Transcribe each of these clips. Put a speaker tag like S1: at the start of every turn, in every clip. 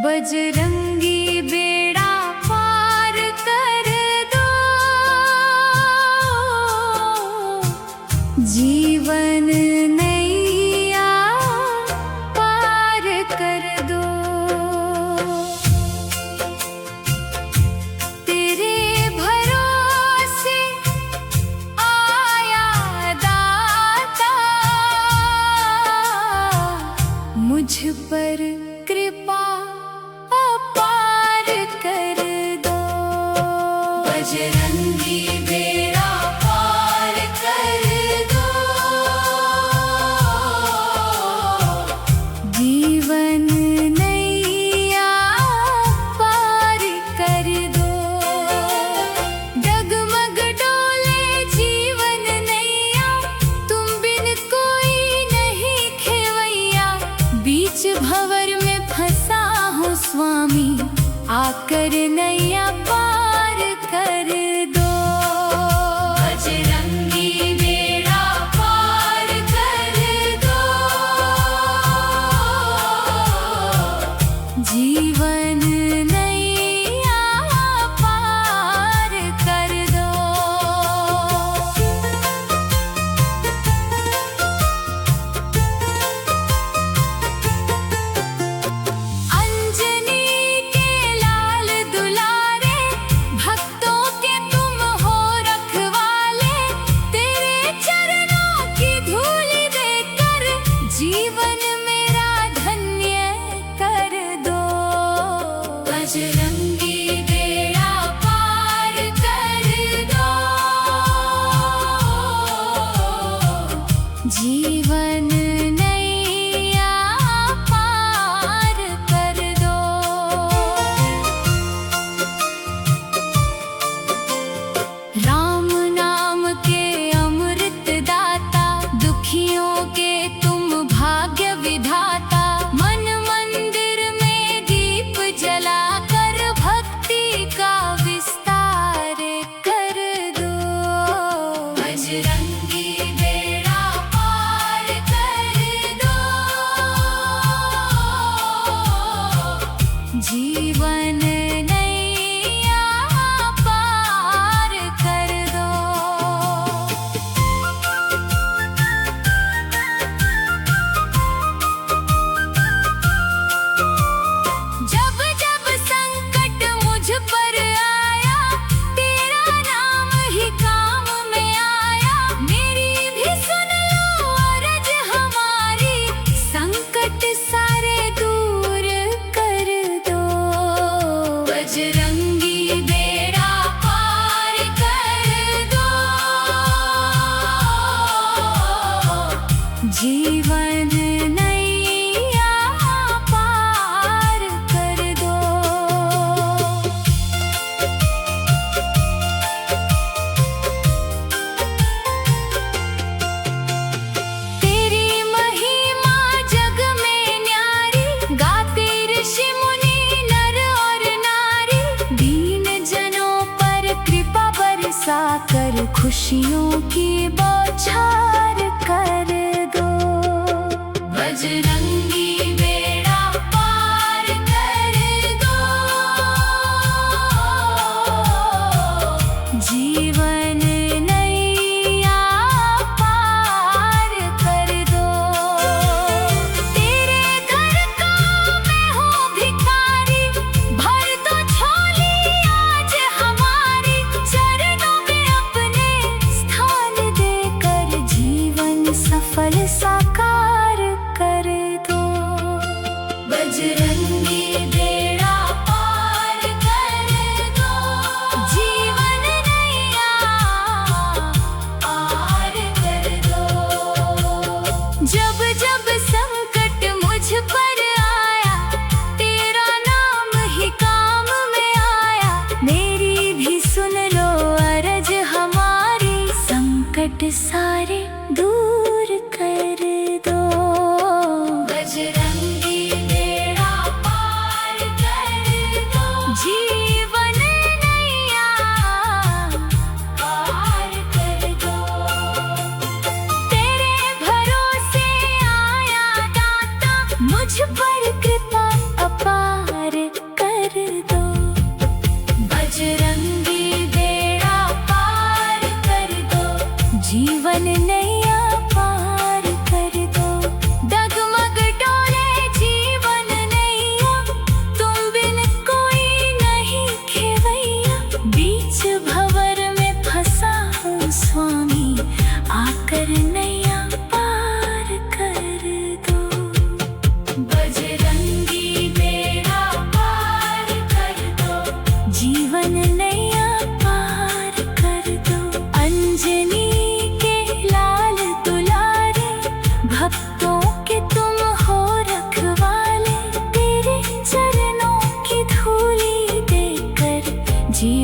S1: बजरंगी बेड़ा पार कर दो, जीवन नैया पार कर दो। तेरे भरोसे आया दाता, मुझ पर कृपा अपार कर दो। बजरंगी बेड़ा पार कर दो, जीवन नैया पार कर दो। डगमग डोले जीवन नैया, तुम बिन कोई नहीं खेवैया। बीच भंवर में फंसा हूँ स्वामी, आकर नैया पार कर दो। बजरंगी बेड़ा पार कर दो, जीवन नैया पार कर दो। अंजनी के लाल दुलारे, भक्तों के तुम हो रखवाले। तेरे चरणों की धूल देकर जीवन मेरा धन्य कर दो। बजरंगी बेड़ा पार कर दो, जीवन नैया पार कर दो। राम नाम के अमृत दाता, दुखियों के तुम भाग्य विधाता। मन मंदिर में दीप जलाकर भक्ति का विस्तार कर दो। बजरंगी बेड़ा पार कर दो, जीवन नैया पार कर दो। जब जब संकट मुझ पर आया, तेरा नाम ही काम में आया। मेरी भी सुन लो अरज हमारी, संकट सारे दूर कर दो। बजरंगी बेड़ा पार कर दो, जीवन नैया पार कर दो। तेरी महिमा जग में न्यारी, गाते ऋषि मुनि नर और नारी। दीन जनों पर कृपा बरसा कर खुशियों की बौछार कर दो। बजरंगी बेड़ा पार कर दो, जीवन नैया पार कर दो। तेरे घर का मैं हूँ भिखारी, भर दो झोली आज हमारी। चरणों में अपने स्थान देकर जीवन सफल साकार कर दो। बजरंगी बेड़ा पार कर दो, जीवन नैया पार कर दो। जब जब संकट मुझ पर आया, तेरा नाम ही काम में आया। मेरी भी सुन लो अरज हमारी, संकट सारे दूर कर दो। बजरंगी बेड़ा पार कर दो, जीवन नैया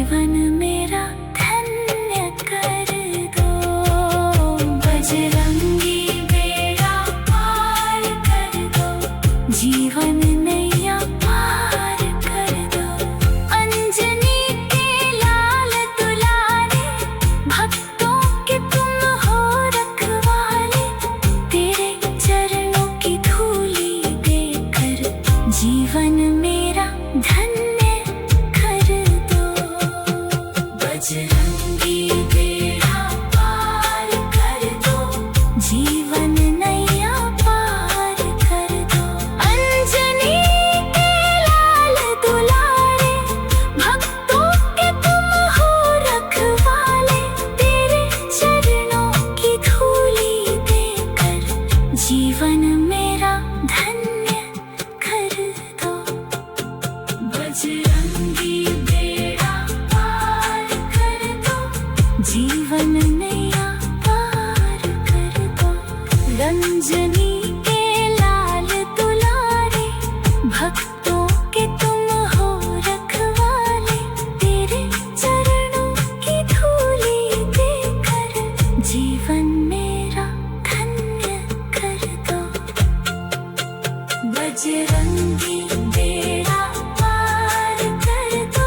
S1: जीवन मेरा धन्य कर दो। बजरंगी बेड़ा पार कर दो, जीवन नैया पार कर दो। अंजनी के लाल दुलारे, भक्तों के तुम हो रखवाले। तेरे चरणों की धूली देकर जीवन मेरा धन्य कर दो। बजरंगी बेड़ा पार कर दो, जीवन नैया पार कर दो। अंजनी के लाल दुलारे, भक्तों के तुम हो रखवाले। तेरे चरणों की धूली देकर जीवन मेरा धन्य कर दो। बजरंगी बेड़ा पार कर दो, जीवन नैया पार कर दो। रंजनी के लाल दुलारे, भक्तों के तुम हो रखवाले। तेरे चरणों की धूली देकर जीवन मेरा धन्य कर दो। बजरंगी बेड़ा पार कर दो,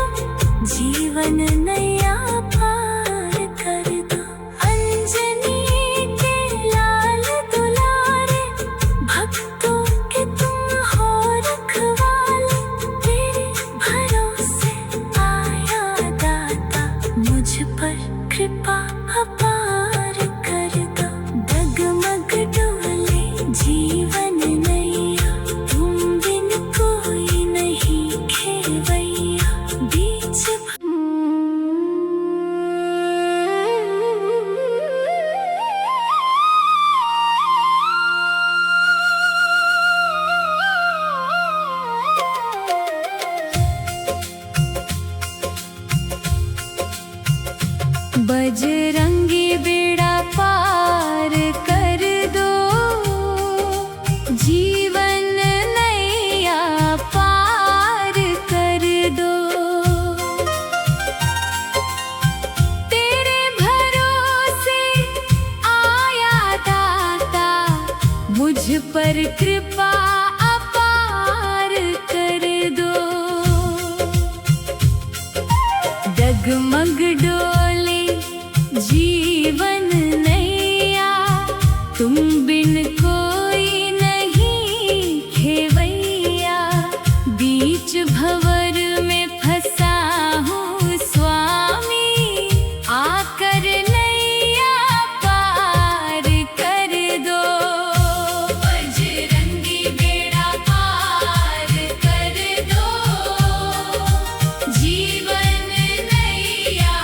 S1: जीवन नैया पार कर दो। अंजनी के लाल दुलारे, भक्तों के तुम हो रखवाले। तेरे भरोसे आया दाता, मुझ पर कृपा अपार कर दो। डगमग डोले जीवन नैया, तुम बिन कोई नहीं खेवैया। बीच बजरंगी बेड़ा पार कर दो, जीवन नैया पार कर दो। तेरे भरोसे आया दाता, मुझ पर कृपा अपार कर दो। डगमग डोले जीवन नैया, तुम बिन कोई नहीं खेवैया। बीच भंवर में फंसा हूँ स्वामी, आकर नैया पार कर दो। बजरंगी बेड़ा पार कर दो, जीवन नैया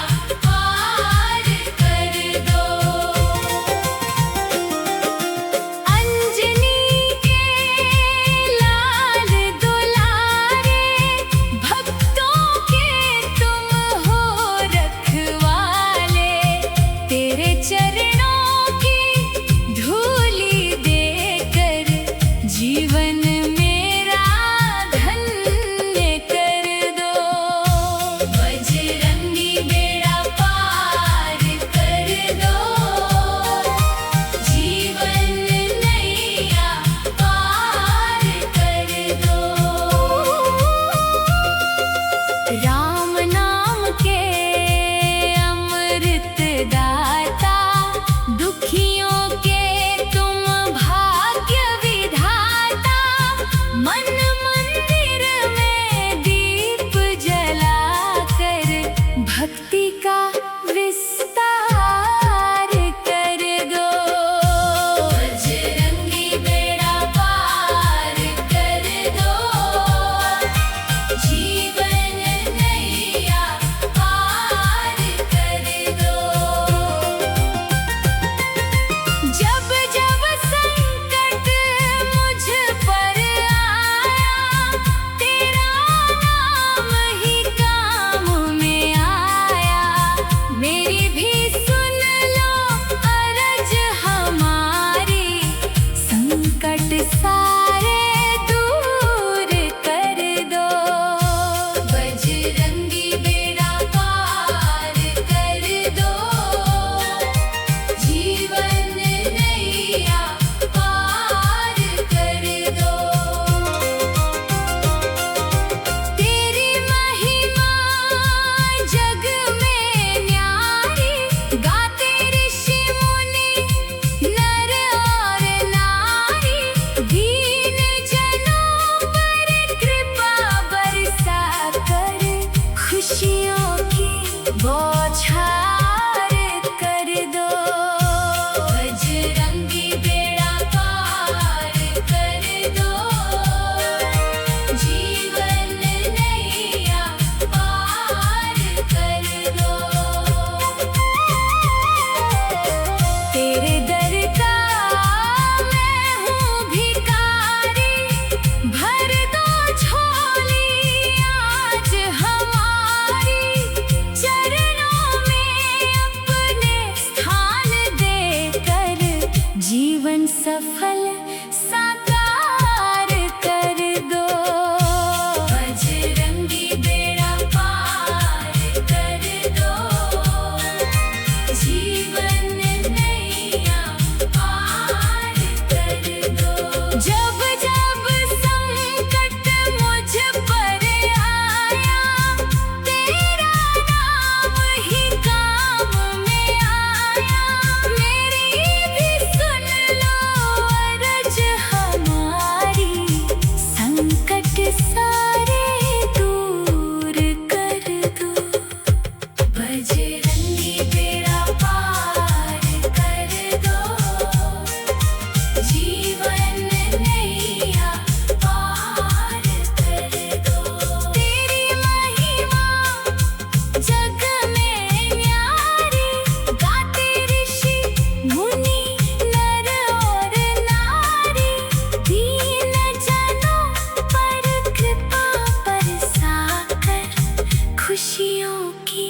S1: खुशियों की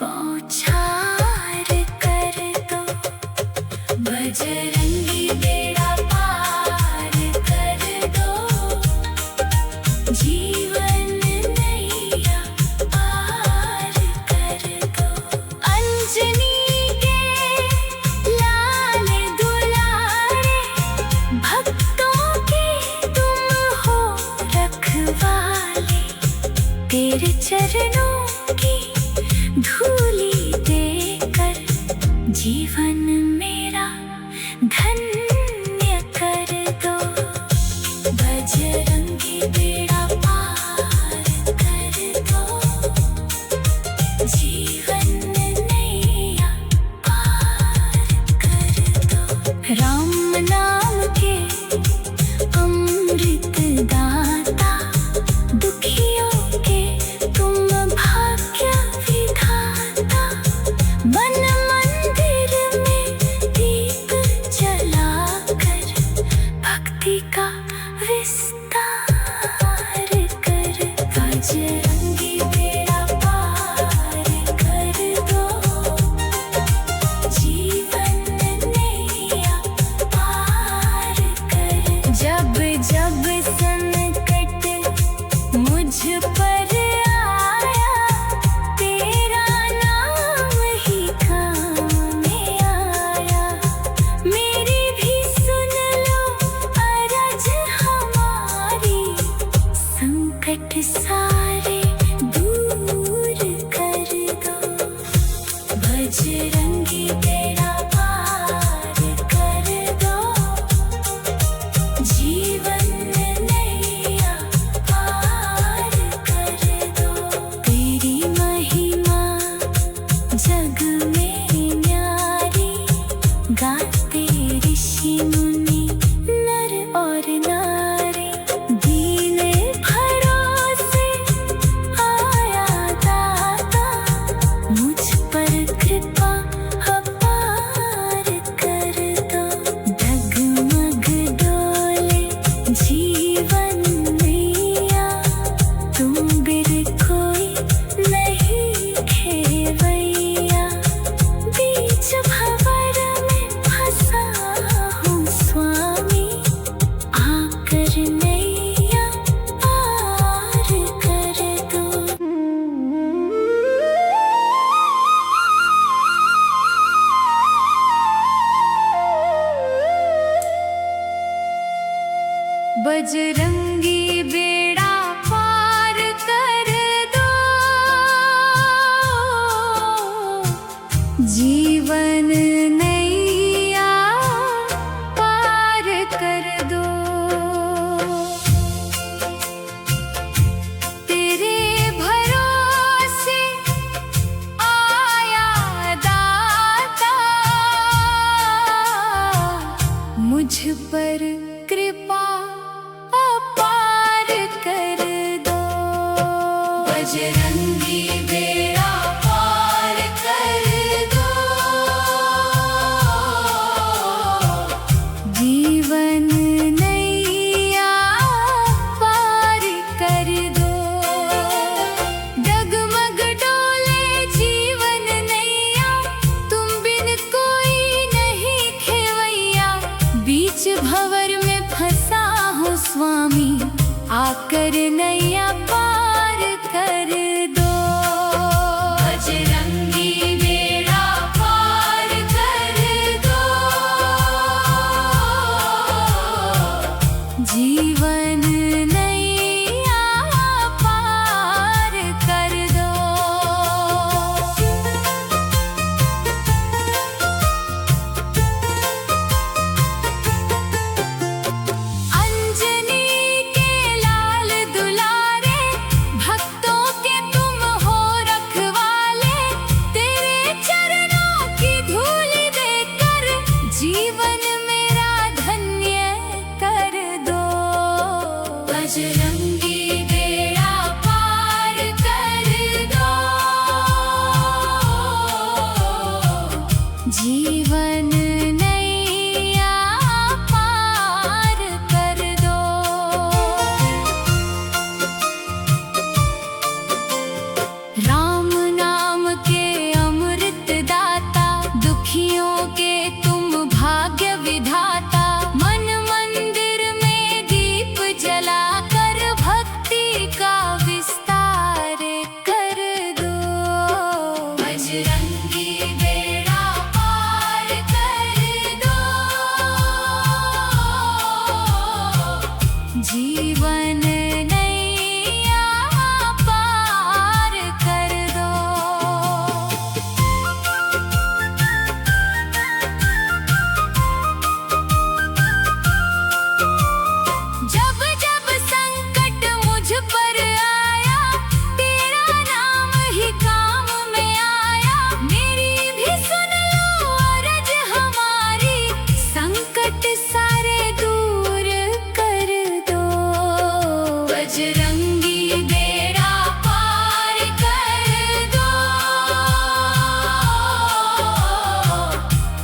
S1: बौछार कर दो। बजरंगी बेड़ा पार कर दो, जीवन नैया पार कर दो। अंजनी के लाल दुलारे, भक्तों के तुम हो रखवाले। तेरे चरणों की धूली देकर जीवन मेरा धन्य कर दो। बजरंगी बेड़ा पार कर दो, जीवन नैया पार कर दो। राम नाम के अमृत दाता, दुखियों के तुम भाग्य विधाता। मन मंदिर में दीप जलाकर भक्ति का विस्तार कर। बजरंगी बेड़ा पार कर दो, जीवन नैया पार कर। जब जब संकट मुझ पर आया, तेरा नाम ही काम में आया। मेरी भी सुन लो अरज हमारी, संकट सारे दूर कर दो। बजरंगी बेड़ा पार कर दो, जीवन नैया पार कर दो। तेरी महिमा जग में न्यारी, गाते ऋषि मुनि नर और नारी। दीन भरोसे आया दाता, मुझ पर कृपा अपार कर दो। डगमग डोले जीवन नैया, तुम बिन कोई नहीं खेवैया। बीच भंवर में फंसा हूँ स्वामी, आकर नैया पार कर दो। बजरंगी बेड़ा पार कर दो, जीवन नैया पार कर दो। तेरे भरोसे आया दाता, मुझ पर कृपा अपार कर दो। बजरंगी बेड़ा पार कर दो, जीवन नैया पार कर दो। डगमग डोले जीवन नैया, तुम बिन कोई नहीं खेवैया। बीच भंवर में फंसा हूँ स्वामी, आकर नैया पार कर दो। बजरंगी बेड़ा पार कर दो, जीवन नैया पार कर दो। अंजनी के लाल दुलारे, भक्तों के तुम हो रखवाले। तेरे चरणों की धूली देकर जीवन मेरा धन्य कर दो। बजरंगी बेड़ा पार कर दो, जीवन नैया पार कर दो। राम नाम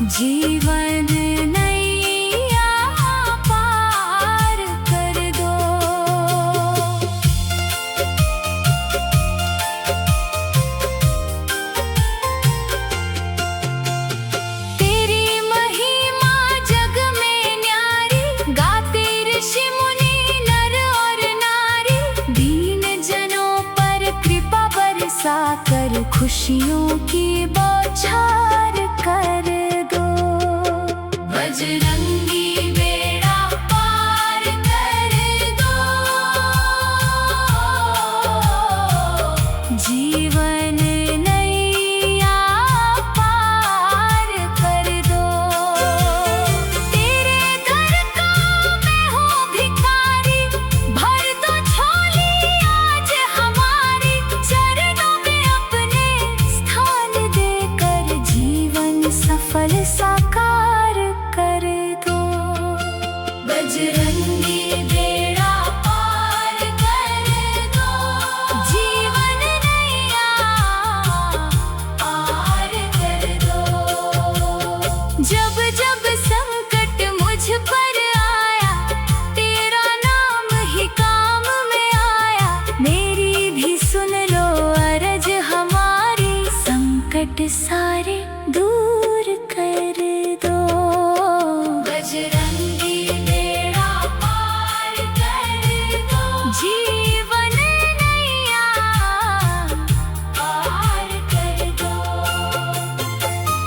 S1: जीवन नैया पार कर दो। तेरी महिमा जग में न्यारी, गाते ऋषि मुनि नर और नारी। दीन जनों पर कृपा बरसा कर खुशियों की बौछार कर दो। बजरंगी बेड़ा पार कर दो। जीवन नैया पार कर दो। तेरे घर का मैं हूँ भिखारी, भर दो झोली आज हमारी। चरणों में अपने स्थान देकर जीवन सफल साकार कर दो। बजरंगी बेड़ा पार कर दो। जीवन नैया पार कर दो। जब जब संकट मुझ पर आया, तेरा नाम ही काम में आया। मेरी भी सुन लो अरज हमारी, संकट सारे दूर कर दो। बजरंगी बेड़ा पार कर दो। जीवन नैया पार कर दो।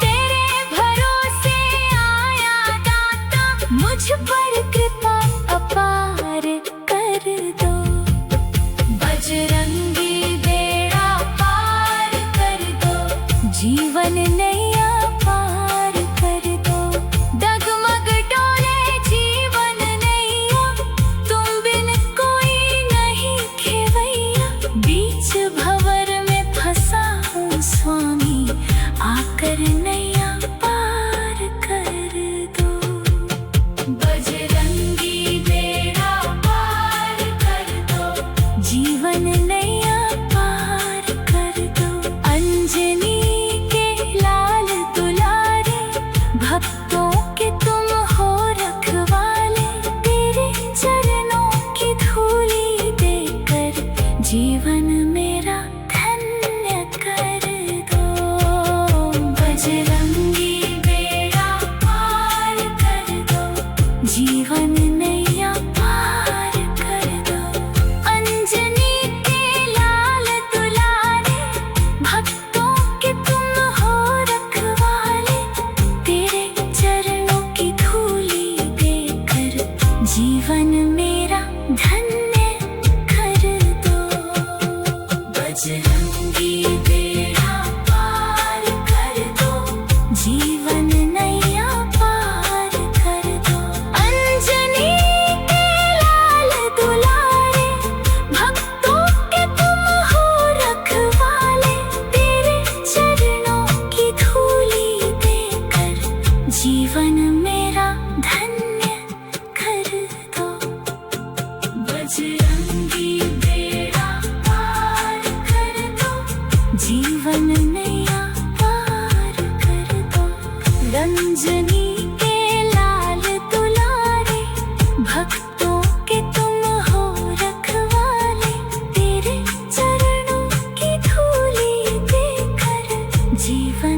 S1: तेरे भरोसे आया दाता, मुझ पर कृपा अपार कर दो। बजरंगी बेड़ा पार कर दो। जीवन नैया पार कर दो। डगमग डोले जीवन नैया, तुम बिन कोई नहीं खेवैया। बीच भंवर में फंसा हूँ स्वामी, आकर नैया पार कर दो। बजरंगी बेड़ा पार कर दो। जीवन नैया पार कर दो। अंजनी के लाल दुलारे, भक्तों के तुम हो रखवाले। तेरे चरणों की धूली देकर जीवन मेरा धन्य कर दो। बजरंगी बेड़ा पार कर दो। जीवन नैया पार कर दो। अंजनी के लाल दुलारे, भक्तों के तुम हो रखवाले। तेरे चरणों की धूली देकर जीवन मेरा धन्य कर दो। बजरंगी बेड़ा पार कर दो। जीवन नैया पार कर दो। अंजनी के लाल दुलारे, भक्तों के तुम हो रखवाले। तेरे चरणों की धूली देकर जीवन मेरा धन्य कर दो। बजरंगी बेड़ा पार कर दो। जीवन नैया पार कर दो। रंजनी के लाल दुलारे, भक्तों के तुम हो रखवाले। तेरे चरणों की धूली देकर जीवन